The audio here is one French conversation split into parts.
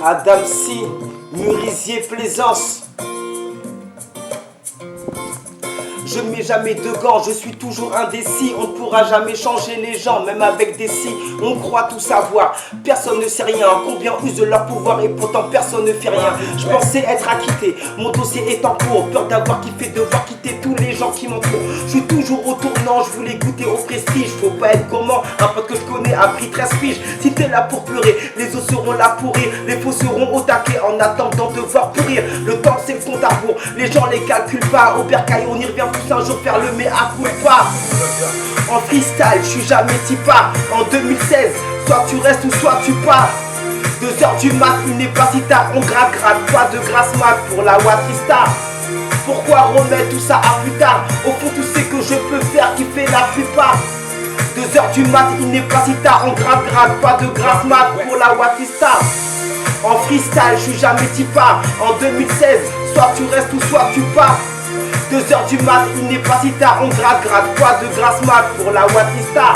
Adam C, Murisier Plaisance. Je ne mets jamais de gants, je suis toujours indécis. On ne pourra jamais changer les gens, même avec des si. On croit tout savoir, personne ne sait rien. Combien usent de leur pouvoir et pourtant personne ne fait rien. Je pensais être acquitté, mon dossier est en cours. Peur d'avoir kiffé, devoir quitter tous les gens qui m'entourent. Je suis toujours au tournant, je voulais goûter au prestige. Faut pas être gourmand, un pote que je connais a pris 13 piges. Si t'es là pour pleurer, les os seront là pour rire. Les faux seront au taquet en attendant de voir pourrir. Le temps c'est le compte à rebours, les gens les calculent pas. Au bercail on y revient tous un jour faire le mea culpa. En freestyle, je suis jamais tipa. En 2016, soit tu restes ou soit tu pars. 2h du mat, une épacita, on grave, pas de grasse mat pour la Watista. Pourquoi remettre tout ça à plus tard? Au fond tout ce que je peux faire qui fait la plupart. 2h du mat, une épacita, on grave, pas de grasse mat pour la Watista. En freestyle, je suis jamais tipa. En 2016, soit tu restes ou soit tu pars. 2h du mat, une épacita, on grave, pas de grasse mat pour la Watista.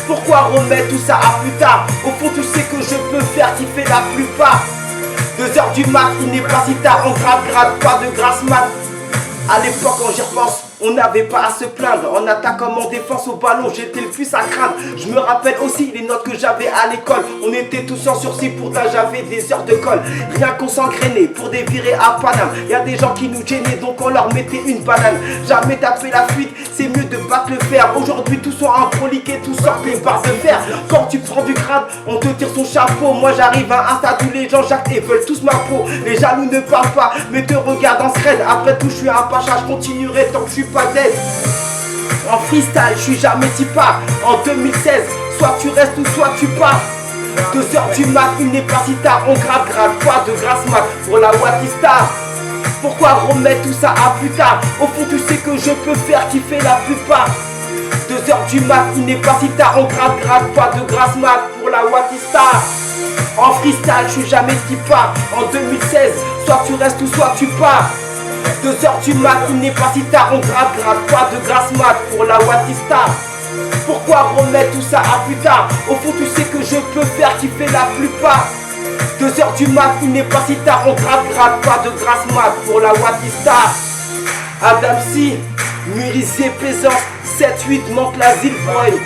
Pourquoi remettre tout ça à plus tard? Au fond tu sais que je peux faire qui fait la plupart. 2h du mat, une épacita, on grave, pas de grasse mat. À l'époque quand j'y repense, on n'avait pas à se plaindre. En attaque comme en défense au ballon, j'étais le plus à craindre. Je me rappelle aussi les notes que j'avais à l'école. On était tous en sursis, pourtant j'avais des heures de colle. Rien qu'on s'engrainait pour des virées à Paname. Y'a des gens qui nous gênaient donc on leur mettait une banane. Jamais taper la fuite, c'est mieux de battre le fer. Aujourd'hui tous sont improliqués, tous sortent les barres de fer. Quand tu prends du grade, on te tire son chapeau. Moi j'arrive à un stade où les gens jactent et veulent tous ma peau. Les jaloux ne parlent pas, mais te regardent en scred. Après tout je suis un pacha, je continuerai tant que je suis pas dead. En freestyle, je suis jamais tipa. En 2016, soit tu restes ou soit tu pars. 2h du mat, une épacita, on grave, pas de grasse mat pour la Watista. Pourquoi remettre tout ça à plus tard? Au fond tu sais que je peux faire qui fait la plupart. 2h du mat, une épacita, on grave, pas de grasse mat pour la Watista. En freestyle, je suis jamais tipa. En 2016, soit tu restes ou soit tu pars. 2h du mat, une épacita, on grave, pas de grasse mat pour la Watista. Pourquoi remettre tout ça à plus tard? Au fond tu sais que je peux faire qui fait la plupart. 2h du mat, une épacita, on grave, pas de grasse mat pour la Watista. Adam C, Murisier Plaisance, 7-8 manque la ville boy.